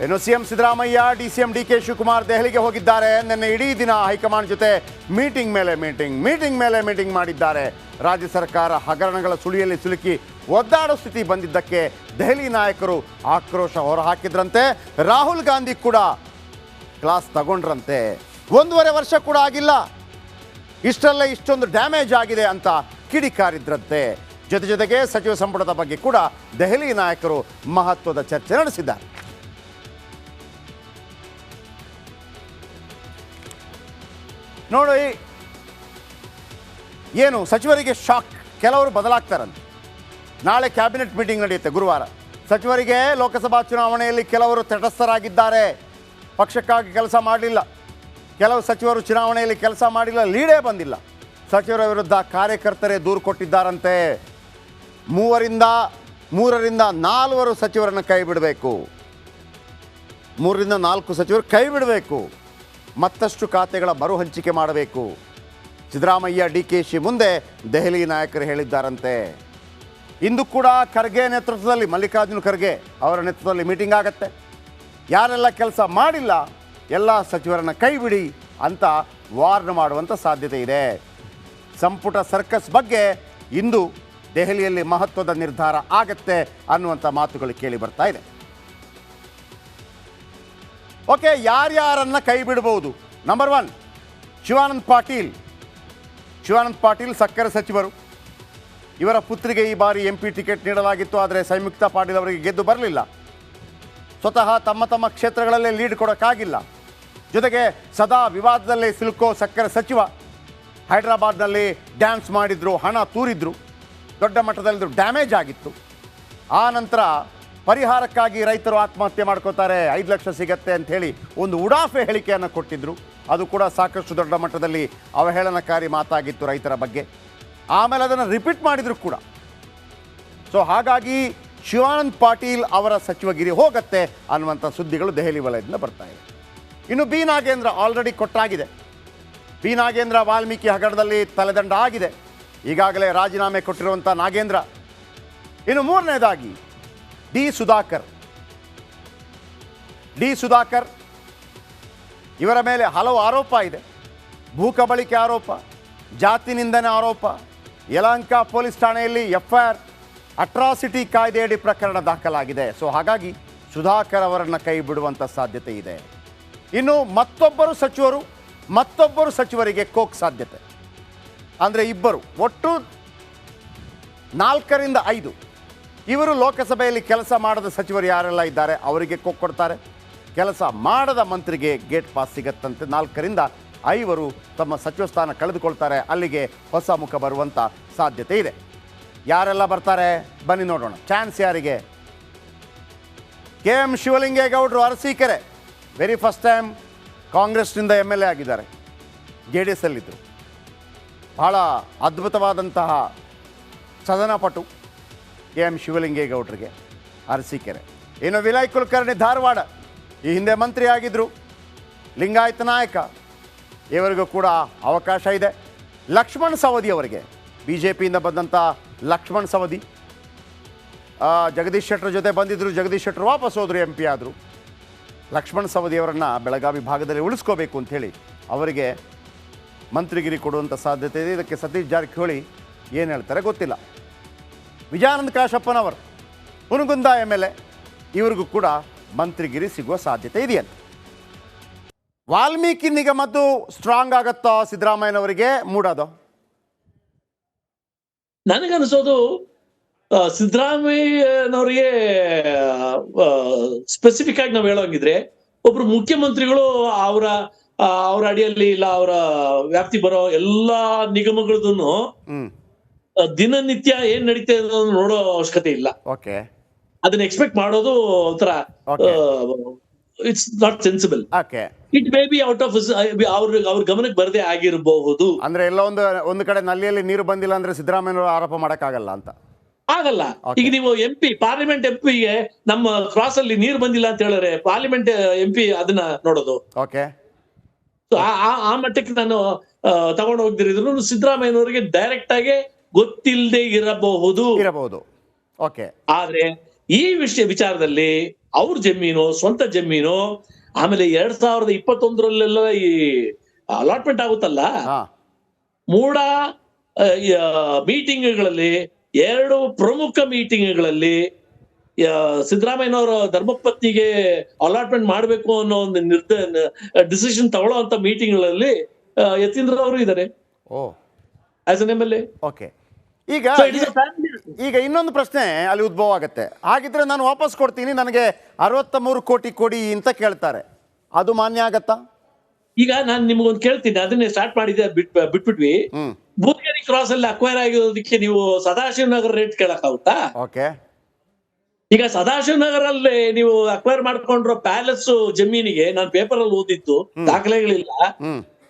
ಇನ್ನು CM Siddaramaiah DCM DK Shivakumar ದೆಹಲಿಗೆ ಹೋಗಿದ್ದಾರೆ. ನಿನ್ನೆ ಇಡೀ ದಿನ ಹೈಕಮಾಂಡ್ ಜೊತೆ ಮೀಟಿಂಗ್ ಮೇಲೆ ಮೀಟಿಂಗ್ ಮಾಡಿದ್ದಾರೆ. ರಾಜ್ಯ ಸರ್ಕಾರ ಹಗರಣಗಳ ಸುಳಿಯಲ್ಲಿ ಸಿಲುಕಿ ಒದ್ದಾಡೋ ಸ್ಥಿತಿ ಬಂದಿದ್ದಕ್ಕೆ ದೆಹಲಿ ನಾಯಕರು ಆಕ್ರೋಶ ಹೊರಹಾಕಿದ್ರಂತೆ. ರಾಹುಲ್ ಗಾಂಧಿ ಕೂಡ ಕ್ಲಾಸ್ ತಗೊಂಡ್ರಂತೆ. 1.5 ವರ್ಷ ಕೂಡ ಆಗಿಲ್ಲ, ಇಷ್ಟರಲ್ಲೇ ಇಷ್ಟೊಂದು ಡ್ಯಾಮೇಜ್ ಆಗಿದೆ ಅಂತ ಕಿಡಿಕಾರಿದ್ರಂತೆ. ಜೊತೆಗೆ ಸಚಿವ ಸಂಪುಟದ ಬಗ್ಗೆ ಕೂಡ ದೆಹಲಿ ನಾಯಕರು ಮಹತ್ವದ ಚರ್ಚೆ ನಡೆಸಿದ್ದಾರೆ. ನೋಡಿ, ಏನು ಸಚಿವರಿಗೆ ಶಾಕ್, ಕೆಲವರು ಬದಲಾಗ್ತಾರಂತೆ. ನಾಳೆ ಕ್ಯಾಬಿನೆಟ್ ಮೀಟಿಂಗ್ ನಡೆಯುತ್ತೆ ಗುರುವಾರ. ಸಚಿವರಿಗೆ ಲೋಕಸಭಾ ಚುನಾವಣೆಯಲ್ಲಿ ಕೆಲವರು ತಟಸ್ಥರಾಗಿದ್ದಾರೆ, ಪಕ್ಷಕ್ಕಾಗಿ ಕೆಲಸ ಮಾಡಲಿಲ್ಲ. ಕೆಲವು ಸಚಿವರು ಚುನಾವಣೆಯಲ್ಲಿ ಕೆಲಸ ಮಾಡಿಲ್ಲ, ಲೀಡೇ ಬಂದಿಲ್ಲ. ಸಚಿವರ ವಿರುದ್ಧ ಕಾರ್ಯಕರ್ತರೇ ದೂರು ಕೊಟ್ಟಿದ್ದಾರಂತೆ. 3ರಿಂದ 4 ಸಚಿವರನ್ನು ಕೈ ಬಿಡಬೇಕು, 3ರಿಂದ 4 ಸಚಿವರು ಕೈ ಬಿಡಬೇಕು, ಮತ್ತಷ್ಟು ಖಾತೆಗಳ ಮರು ಹಂಚಿಕೆ ಮಾಡಬೇಕು. ಸಿದ್ದರಾಮಯ್ಯ ಡಿಕೆಶಿ ಮುಂದೆ ದೆಹಲಿ ನಾಯಕರು ಹೇಳಿದ್ದಾರಂತೆ. ಇಂದು ಕೂಡ ಖರ್ಗೆ ನೇತೃತ್ವದಲ್ಲಿ, ಮಲ್ಲಿಕಾರ್ಜುನ ಖರ್ಗೆ ಅವರ ನೇತೃತ್ವದಲ್ಲಿ ಮೀಟಿಂಗ್ ಆಗತ್ತೆ. ಯಾರೆಲ್ಲ ಕೆಲಸ ಮಾಡಿಲ್ಲ ಎಲ್ಲ ಸಚಿವರನ್ನು ಕೈ ಬಿಡಿ ಅಂತ ವಾರ್ನ್ ಮಾಡುವಂಥ ಸಾಧ್ಯತೆ ಇದೆ. ಸಂಪುಟ ಸರ್ಕಸ್ ಬಗ್ಗೆ ಇಂದು ದೆಹಲಿಯಲ್ಲಿ ಮಹತ್ವದ ನಿರ್ಧಾರ ಆಗತ್ತೆ ಅನ್ನುವಂಥ ಮಾತುಗಳು ಕೇಳಿ ಬರ್ತಾ ಇದೆ. ಓಕೆ, ಯಾರ್ಯಾರನ್ನ ಕೈ ಬಿಡಬಹುದು? ನಂಬರ್ 1 ಶಿವಾನಂದ ಪಾಟೀಲ್ ಸಕ್ಕರೆ ಸಚಿವರು. ಇವರ ಪುತ್ರಿಗೆ ಈ ಬಾರಿ MP ಟಿಕೆಟ್ ನೀಡಲಾಗಿತ್ತು, ಆದರೆ ಸಂಯುಕ್ತ ಪಾಟೀಲ್ ಅವರಿಗೆ ಗೆದ್ದು ಬರಲಿಲ್ಲ. ಸ್ವತಃ ತಮ್ಮ ಕ್ಷೇತ್ರಗಳಲ್ಲೇ ಲೀಡ್ ಕೊಡೋಕ್ಕಾಗಿಲ್ಲ. ಜೊತೆಗೆ ಸದಾ ವಿವಾದದಲ್ಲೇ ಸಿಲುಕೋ ಸಕ್ಕರೆ ಸಚಿವ ಹೈದರಾಬಾದ್ನಲ್ಲಿ ಡ್ಯಾನ್ಸ್ ಮಾಡಿದ್ರು, ಹಣ ತೂರಿದ್ರು, ದೊಡ್ಡ ಮಟ್ಟದಲ್ಲಿ ಡ್ಯಾಮೇಜ್ ಆಗಿತ್ತು. ಆ ನಂತರ ಪರಿಹಾರಕ್ಕಾಗಿ ರೈತರು ಆತ್ಮಹತ್ಯೆ ಮಾಡ್ಕೋತಾರೆ, 5 ಲಕ್ಷ ಸಿಗತ್ತೆ ಅಂಥೇಳಿ ಒಂದು ಉಡಾಫೆ ಹೇಳಿಕೆಯನ್ನು ಕೊಟ್ಟಿದ್ದರು. ಅದು ಕೂಡ ಸಾಕಷ್ಟು ದೊಡ್ಡ ಮಟ್ಟದಲ್ಲಿ ಅವಹೇಳನಕಾರಿ ಮಾತಾಗಿತ್ತು ರೈತರ ಬಗ್ಗೆ. ಆಮೇಲೆ ಅದನ್ನು ರಿಪೀಟ್ ಮಾಡಿದ್ರು ಕೂಡ. ಸೊ ಹಾಗಾಗಿ ಶಿವಾನಂದ ಪಾಟೀಲ್ ಅವರ ಸಚಿವಗಿರಿ ಹೋಗತ್ತೆ ಅನ್ನುವಂಥ ಸುದ್ದಿಗಳು ದೆಹಲಿ ವಲಯದಿಂದ ಬರ್ತಾ ಇದೆ. ಇನ್ನು ಬಿ ನಾಗೇಂದ್ರ ಆಲ್ರೆಡಿ ಕೊಟ್ಟಾಗಿದೆ. ಬಿ ನಾಗೇಂದ್ರ ವಾಲ್ಮೀಕಿ ಹಗರಣದಲ್ಲಿ ತಲೆದಂಡ ಆಗಿದೆ, ಈಗಾಗಲೇ ರಾಜೀನಾಮೆ ಕೊಟ್ಟಿರುವಂಥ ನಾಗೇಂದ್ರ. ಇನ್ನು 3ನೇದಾಗಿ ಡಿ ಸುಧಾಕರ್ ಇವರ ಮೇಲೆ ಹಲವು ಆರೋಪ ಇದೆ. ಭೂಕಬಳಿಕೆ ಆರೋಪ, ಜಾತಿ ನಿಂದನೆ ಆರೋಪ, ಯಲಹಂಕ ಪೊಲೀಸ್ ಠಾಣೆಯಲ್ಲಿ FIR ಅಟ್ರಾಸಿಟಿ ಕಾಯ್ದೆಯಡಿ ಪ್ರಕರಣ ದಾಖಲಾಗಿದೆ. ಸೊ ಹಾಗಾಗಿ ಸುಧಾಕರ್ ಅವರನ್ನು ಕೈ ಬಿಡುವಂಥ ಸಾಧ್ಯತೆ ಇದೆ. ಇನ್ನು ಮತ್ತೊಬ್ಬರು ಸಚಿವರಿಗೆ ಕೋಕ್ ಸಾಧ್ಯತೆ, ಅಂದರೆ ಇಬ್ಬರು, ಒಟ್ಟು 4ರಿಂದ 5 ಇವರು ಲೋಕಸಭೆಯಲ್ಲಿ ಕೆಲಸ ಮಾಡದ ಸಚಿವರು ಯಾರೆಲ್ಲ ಇದ್ದಾರೆ ಅವರಿಗೆ ಕೋಕ್ ಕೊಡ್ತಾರೆ. ಕೆಲಸ ಮಾಡದ ಮಂತ್ರಿಗೆ ಗೇಟ್ ಪಾಸ್ ಸಿಗತ್ತಂತೆ. 4ರಿಂದ 5 ತಮ್ಮ ಸಚಿವ ಸ್ಥಾನ ಕಳೆದುಕೊಳ್ತಾರೆ. ಅಲ್ಲಿಗೆ ಹೊಸ ಮುಖ ಬರುವಂಥ ಸಾಧ್ಯತೆ ಇದೆ. ಯಾರೆಲ್ಲ ಬರ್ತಾರೆ ಬನ್ನಿ ನೋಡೋಣ. ಚಾನ್ಸ್ ಯಾರಿಗೆ? KM ಶಿವಲಿಂಗೇಗೌಡರು ಅರಸೀಕೆರೆ, ವೆರಿ ಫಸ್ಟ್ ಟೈಮ್ ಕಾಂಗ್ರೆಸ್ನಿಂದ MLA ಆಗಿದ್ದಾರೆ. JDS ಅಲ್ಲಿದ್ದರು. ಬಹಳ ಅದ್ಭುತವಾದಂತಹ ಸದನಪಟು KM ಶಿವಲಿಂಗೇಗೌಡರಿಗೆ ಅರಸೀಕೆರೆ. ಇನ್ನು ವಿನಯ್ ಕುಲಕರ್ಣಿ ಧಾರವಾಡ, ಈ ಹಿಂದೆ ಮಂತ್ರಿ ಆಗಿದ್ದರು, ಲಿಂಗಾಯತ ನಾಯಕ, ಇವರಿಗೂ ಕೂಡ ಅವಕಾಶ ಇದೆ. ಲಕ್ಷ್ಮಣ್ ಸವದಿ ಅವರಿಗೆ, BJPಯಿಂದ ಬಂದಂಥ ಲಕ್ಷ್ಮಣ್ ಸವದಿ ಜಗದೀಶ್ ಶೆಟ್ಟರ್ ಜೊತೆ ಬಂದಿದ್ದರು, ಜಗದೀಶ್ ಶೆಟ್ಟರ್ ವಾಪಸ್ ಹೋದರು, MP ಆದರು. ಲಕ್ಷ್ಮಣ್ ಸವದಿಯವರನ್ನು ಬೆಳಗಾವಿ ಭಾಗದಲ್ಲಿ ಉಳಿಸ್ಕೋಬೇಕು ಅಂಥೇಳಿ ಅವರಿಗೆ ಮಂತ್ರಿಗಿರಿ ಕೊಡುವಂಥ ಸಾಧ್ಯತೆ ಇದೆ. ಇದಕ್ಕೆ ಸತೀಶ್ ಜಾರಕಿಹೊಳಿ ಏನು ಹೇಳ್ತಾರೆ ಗೊತ್ತಿಲ್ಲ. ವಿಜಯಾನಂದ ಕಾಶಪ್ಪನವರು ಹುನಗುಂದ MLA, ಇವರಿಗೂ ಕೂಡ ಮಂತ್ರಿಗಿರಿ ಸಿಗುವ ಸಾಧ್ಯತೆ ಇದೆಯಂತೆ. ವಾಲ್ಮೀಕಿ ನಿಗಮದ್ದು ಸ್ಟ್ರಾಂಗ್ ಆಗತ್ತೋ ಸಿದ್ದರಾಮಯ್ಯನವರಿಗೆ ಮೂಡೋದು? ನನಗನ್ನಿಸೋದು ಸಿದ್ದರಾಮಯ್ಯನವರಿಗೆ ಸ್ಪೆಸಿಫಿಕ್ ಆಗಿ ನಾವು ಹೇಳೋಂಗಿದ್ರೆ, ಒಬ್ರು ಮುಖ್ಯಮಂತ್ರಿಗಳು ಅವರ ಅಡಿಯಲ್ಲಿ ಇಲ್ಲ ಅವರ ವ್ಯಾಪ್ತಿ ಬರೋ ಎಲ್ಲಾ ನಿಗಮಗಳದನ್ನು ದಿನನಿತ್ಯ ಏನ್ ನಡೀತಾ ಇದೆ ನೋಡೋ ಅವಶ್ಯಕತೆ ಇಲ್ಲ. ಅದನ್ನ ಎಕ್ಸ್ಪೆಕ್ಟ್ ಮಾಡೋದು ಒಂಥರ it's not sensible. It may be out of ಅವ್ರ ಗಮನಕ್ಕೆ ಬರದೇ ಆಗಿರಬಹುದು. ಅಂದ್ರೆ ಎಲ್ಲ ಒಂದು ಕಡೆ ನಲ್ಲಿಯಲ್ಲಿ ನೀರು ಬಂದಿಲ್ಲ ಅಂದ್ರೆ ಸಿದ್ದರಾಮಯ್ಯ ಆರೋಪ ಮಾಡಕ್ಕಾಗಲ್ಲ ಅಂತ ಆಗಲ್ಲ. ಈಗ ನೀವು ಪಾರ್ಲಿಮೆಂಟ್ ಎಂಪಿಗೆ ನಮ್ಮ ಕ್ರಾಸ್ ಅಲ್ಲಿ ನೀರು ಬಂದಿಲ್ಲ ಅಂತ ಹೇಳಿದ್ರೆ ಪಾರ್ಲಿಮೆಂಟ್ MP ಅದನ್ನ ನೋಡೋದು. ಆ ಮಟ್ಟಕ್ಕೆ ನಾನು ತಗೊಂಡು ಹೋಗ್ದಿರಿದ್ರು ಸಿದ್ದರಾಮಯ್ಯನವರಿಗೆ ಡೈರೆಕ್ಟ್ ಆಗಿ ಗೊತ್ತಿಲ್ಲದೆ ಇರಬಹುದು. ಆದ್ರೆ ಈ ವಿಚಾರದಲ್ಲಿ ಅವ್ರ ಜಮೀನು, ಸ್ವಂತ ಜಮೀನು, ಆಮೇಲೆ 2021 ಈ ಅಲಾಟ್ಮೆಂಟ್ ಆಗುತ್ತಲ್ಲ, ಮೂಡ ಮೀಟಿಂಗ್ಗಳಲ್ಲಿ 2 ಪ್ರಮುಖ ಮೀಟಿಂಗ್ಗಳಲ್ಲಿ ಸಿದ್ದರಾಮಯ್ಯನವರ ಧರ್ಮಪತ್ನಿಗೆ ಅಲಾಟ್ಮೆಂಟ್ ಮಾಡಬೇಕು ಅನ್ನೋ ಒಂದು ಡಿಸಿಷನ್ ತಗೊಳ್ಳೋಂತ ಮೀಟಿಂಗ್ಗಳಲ್ಲಿ ಯತೀಂದ್ರ ಅವರು ಇದ್ದಾರೆ ಆಸ್ ಎನ್ MLA. ಓಕೆ, ಈಗ ಇನ್ನೊಂದು ಪ್ರಶ್ನೆ ಅಲ್ಲಿ ಉದ್ಭವ ಆಗುತ್ತೆ. ಹಾಗಿದ್ರೆ ನಾನು ವಾಪಸ್ ಕೊಡ್ತೀನಿ, ನನಗೆ 63 ಕೋಟಿ ಕೊಡಿ ಅಂತ ಕೇಳ್ತಾರೆ, ಅದು ಮಾನ್ಯ ಆಗತ್ತಾ? ಈಗ ನಾನು ನಿಮ್ಗೊಂದು ಕೇಳ್ತೀನಿ, ಅದನ್ನೇ ಸ್ಟಾರ್ಟ್ ಮಾಡಿದ್ದೆ, ಬಿಟ್ಬಿಟ್ವಿ. ಬೂದ್ಗೇರಿ ಕ್ರಾಸ್ ಅಲ್ಲಿ ಅಕ್ವೈರ್ ಆಗಿರೋದಕ್ಕೆ ನೀವು ಸದಾಶಿವನಗರ ರೇಟ್ ಕೇಳಕ್ಕಾಗುತ್ತಾ? ಓಕೆ, ಈಗ ಸದಾಶಿವನಗರಲ್ಲಿ ನೀವು ಅಕ್ವೈರ್ ಮಾಡ್ಕೊಂಡ್ರೋ ಪ್ಯಾಲೇಸ್ ಜಮೀನಿಗೆ ನಾನು ಪೇಪರ್ ಅಲ್ಲಿ ಓದಿದ್ದು, ದಾಖಲೆಗಳಿಲ್ಲ,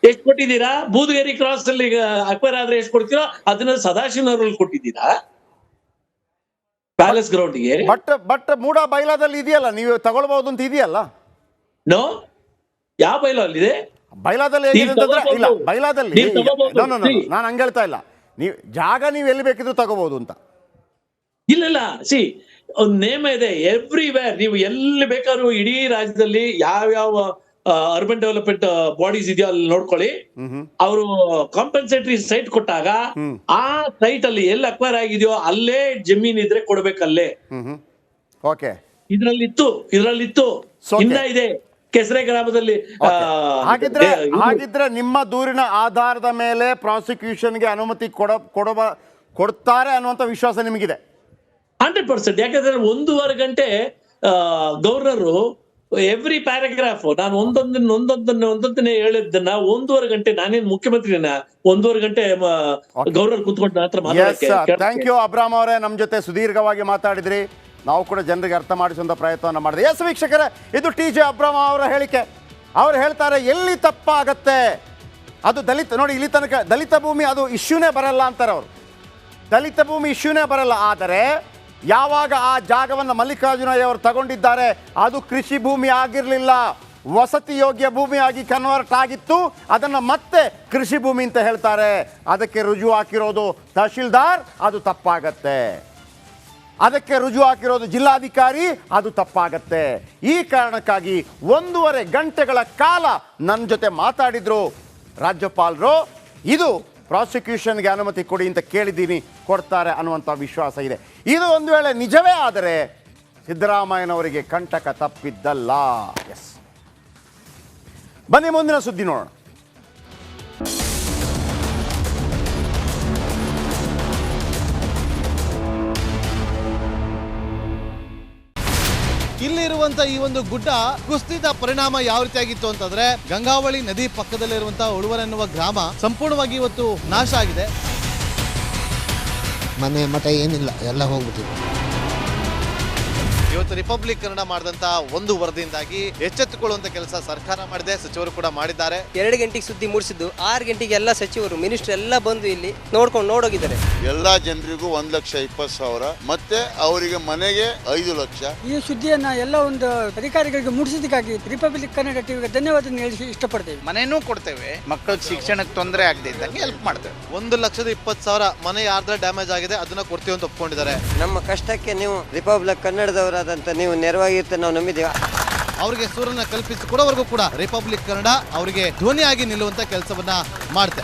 ಎಷ್ಟು ಕೊಟ್ಟಿದ್ದೀರಾ? ಬೂದ್ಗೇರಿ ಕ್ರಾಸ್ ಅಲ್ಲಿ ಅಕ್ವೈರ್ ಆದ್ರೆ ಎಷ್ಟು ಕೊಡ್ತೀರೋ ಅದನ್ನ ಸದಾಶಿವನಗರಲ್ಲಿ ಕೊಟ್ಟಿದ್ದೀರಾ ಪ್ಯಾಲೇಸ್ ಗ್ರೌಂಡ್ಗೆ? ಬಟ್ ಮೂಡ ಬೈಲಾದಲ್ಲಿ ಇದೆಯಲ್ಲ, ನೀವು ತಗೊಳ್ಬಹುದು ಅಂತ ಇದೆಯಲ್ಲ? ನೋ, ಯಾವ ಬೈಲಾ ಅಲ್ಲಿದೆ? ಬೈಲಾದಲ್ಲಿ ಇಲ್ಲ, ಬೈಲಾದಲ್ಲಿ ನಾನು ಹಂಗ ಹೇಳ್ತಾ ಇಲ್ಲ, ನೀವು ಜಾಗ ನೀವು ಎಲ್ಲಿ ಬೇಕಿದ್ರು ತಗೋಬಹುದು ಅಂತ. ಇಲ್ಲ, ಸಿ ಒಂದು ನೇಮ ಇದೆ ಎವ್ರಿವೇರ್. ನೀವು ಎಲ್ಲಿ ಬೇಕಾದ್ರೂ ಇಡೀ ರಾಜ್ಯದಲ್ಲಿ ಯಾವ್ಯಾವ ಅರ್ಬನ್ ಡೆವಲಪ್ಮೆಂಟ್ ಬಾಡೀಸ್ ಇದೆಯೋ ಅಲ್ಲಿ ನೋಡ್ಕೊಳ್ಳಿ. ಅವರು ಕಾಂಪನ್ಸೇಟರಿ ಸೈಟ್ ಕೊಟ್ಟಾಗ ಆ ಸೈಟ್ ಅಲ್ಲಿ ಎಲ್ಲಿ ಅಕ್ವೈರ್ ಆಗಿದೆಯೋ ಅಲ್ಲೇ ಜಮೀನ್ ಇದ್ರೆ ಕೊಡ್ಬೇಕಲ್ಲೇ. ಓಕೆ, ಇದ್ರಲ್ಲಿತ್ತು ಇನ್ನ ಇದೆ ಕೆಸರೆ ಗ್ರಾಮದಲ್ಲಿ. ಹಾಗಿದ್ರೆ ನಿಮ್ಮ ದೂರಿನ ಆಧಾರದ ಮೇಲೆ ಪ್ರಾಸಿಕ್ಯೂಷನ್ಗೆ ಅನುಮತಿ ಕೊಡ್ತಾರೆ ಅನ್ನುವಂಥ ವಿಶ್ವಾಸ ನಿಮಗಿದೆ? 100%. ಯಾಕಂದ್ರೆ 1.5 ಗಂಟೆ ಗವರ್ನರು ಎವ್ರಿ ಪ್ಯಾರಾಗ್ರಾಫ್ ನಾನು ಒಂದೊಂದನ್ನೇ ಹೇಳಿದ್ದನ್ನ 1.5 ಗಂಟೆ, ನಾನೇನ್ ಮುಖ್ಯಮಂತ್ರಿನ 1.5 ಗಂಟೆ ಗವರ್ನರ್ ಕೂತ್ಕೊಂಡು ಹತ್ರ ಮಾತಾಡಕ್ಕೆ. ಥ್ಯಾಂಕ್ ಯು ಅಬ್ರಾಮ್ ಅವರೇ, ನಮ್ಮ ಜೊತೆ ಸುದೀರ್ಘವಾಗಿ ಮಾತಾಡಿದ್ರಿ. ನಾವು ಕೂಡ ಜನರಿಗೆ ಅರ್ಥ ಮಾಡಿಸುವಂಥ ಪ್ರಯತ್ನವನ್ನು ಮಾಡಿದೆ. ಎಸ್ ವೀಕ್ಷಕರೇ, ಇದು TJ ಅಬ್ರಾಮ್ ಅವರ ಹೇಳಿಕೆ. ಅವ್ರು ಹೇಳ್ತಾರೆ ಎಲ್ಲಿ ತಪ್ಪಾಗತ್ತೆ ಅದು ದಲಿತ, ನೋಡಿ ಇಲ್ಲಿ ತನಕ ದಲಿತ ಭೂಮಿ ಅದು ಇಶ್ಯೂನೇ ಬರಲ್ಲ ಅಂತಾರೆ ಅವರು. ದಲಿತ ಭೂಮಿ ಇಶ್ಯೂನೇ ಬರಲ್ಲ. ಆದರೆ ಯಾವಾಗ ಆ ಜಾಗವನ್ನು ಮಲ್ಲಿಕಾರ್ಜುನಯ್ಯ ಅವರು ತಗೊಂಡಿದ್ದಾರೆ ಅದು ಕೃಷಿ ಭೂಮಿ ಆಗಿರಲಿಲ್ಲ, ವಸತಿ ಯೋಗ್ಯ ಭೂಮಿಯಾಗಿ ಕನ್ವರ್ಟ್ ಆಗಿತ್ತು, ಅದನ್ನು ಮತ್ತೆ ಕೃಷಿ ಭೂಮಿ ಅಂತ ಹೇಳ್ತಾರೆ. ಅದಕ್ಕೆ ರುಜುವು ಹಾಕಿರೋದು ತಹಶೀಲ್ದಾರ್, ಅದು ತಪ್ಪಾಗತ್ತೆ. ಅದಕ್ಕೆ ರುಜುವು ಹಾಕಿರೋದು ಜಿಲ್ಲಾಧಿಕಾರಿ, ಅದು ತಪ್ಪಾಗತ್ತೆ. ಈ ಕಾರಣಕ್ಕಾಗಿ 1.5 ಗಂಟೆಗಳ ಕಾಲ ನನ್ನ ಜೊತೆ ಮಾತಾಡಿದ್ರು ರಾಜ್ಯಪಾಲರು. ಇದು ಪ್ರಾಸಿಕ್ಯೂಷನ್ಗೆ ಅನುಮತಿ ಕೊಡಿ ಅಂತ ಕೇಳಿದ್ದೀನಿ, ಕೊಡ್ತಾರೆ ಅನ್ನುವಂಥ ವಿಶ್ವಾಸ ಇದೆ. ಇದು ಒಂದು ವೇಳೆ ನಿಜವೇ ಆದರೆ ಸಿದ್ದರಾಮಯ್ಯನವರಿಗೆ ಕಂಟಕ ತಪ್ಪಿದ್ದಲ್ಲ. ಎಸ್, ಬನ್ನಿ ಮುಂದಿನ ಸುದ್ದಿ ನೋಡೋಣ. ಇಲ್ಲಿರುವಂತ ಈ ಒಂದು ಗುಡ್ಡ ಕುಸಿದ ಪರಿಣಾಮ ಯಾವ ರೀತಿಯಾಗಿತ್ತು ಅಂತಂದ್ರೆ, ಗಂಗಾವಳಿ ನದಿ ಪಕ್ಕದಲ್ಲಿರುವಂತಹ ಉಳುವರ್ ಎನ್ನುವ ಗ್ರಾಮ ಸಂಪೂರ್ಣವಾಗಿ ಇವತ್ತು ನಾಶ ಆಗಿದೆ. ಮನೆ ಮಠ ಏನಿಲ್ಲ, ಎಲ್ಲ ಹೋಗ್ಬಿಟ್ಟಿದೆ. ಇವತ್ತು ರಿಪಬ್ಲಿಕ್ ಕನ್ನಡ ಮಾಡಿದಂತ ಒಂದು ವರದಿಯಿಂದಾಗಿ ಎಚ್ಚೆತ್ತುಕೊಳ್ಳುವಂತ ಕೆಲಸ ಸರ್ಕಾರ ಮಾಡಿದೆ, ಸಚಿವರು ಕೂಡ ಮಾಡಿದ್ದಾರೆ. 2 ಗಂಟೆಗೆ ಸುದ್ದಿ ಮೂಡಿಸಿದ್ದು 6 ಗಂಟೆಗೆ ಎಲ್ಲ ಸಚಿವರು ಮಿನಿಸ್ಟರ್ ಎಲ್ಲ ಬಂದು ಇಲ್ಲಿ ನೋಡೋಗಿದ್ದಾರೆ. ಎಲ್ಲಾ ಜನರಿಗೂ 1,20,000 ಮತ್ತೆ ಅವರಿಗೆ ಮನೆಗೆ 5 ಲಕ್ಷ. ಈ ಸುದ್ದಿಯನ್ನ ಎಲ್ಲ ಒಂದು ಅಧಿಕಾರಿಗಳಿಗೆ ಮುಡಿಸಿದಕ್ಕಾಗಿ ರಿಪಬ್ಲಿಕ್ ಕನ್ನಡ ಟಿವಿಗೆ ಧನ್ಯವಾದ ಹೇಳಿ ಇಷ್ಟಪಡ್ತೇವೆ. ಮನೆನೂ ಕೊಡ್ತೇವೆ, ಮಕ್ಕಳ ಶಿಕ್ಷಣಕ್ಕೆ ತೊಂದರೆ ಆಗದೆ ಇದ್ದಂಗೆ ಹೆಲ್ಪ್ ಮಾಡ್ತೇವೆ. 1,20,000 ಮನೆ ಯಾರ್ದ್ರ ಡ್ಯಾಮೇಜ್ ಆಗಿದೆ ಅದನ್ನ ಕೊಡ್ತೀವಿ ಅಂತ ಒಪ್ಕೊಂಡಿದ್ದಾರೆ. ನಮ್ಮ ಕಷ್ಟಕ್ಕೆ ನೀವು ರಿಪಬ್ಲಿಕ್ ಕನ್ನಡದವರಾದಂತ ನೀವು ನೆರವಾಗಿರ್ತ ನಾವು ನಂಬಿದ್ದೇವೆ. ಅವರಿಗೆ ಸೂರನ್ನ ಕಲ್ಪಿಸಿ ಕೊಡೋವರೆಗೂ ಕೂಡ ರಿಪಬ್ಲಿಕ್ ಕನ್ನಡ ಅವರಿಗೆ ಧ್ವನಿಯಾಗಿ ನಿಲ್ಲುವಂತ ಕೆಲಸವನ್ನ ಮಾಡುತ್ತೆ.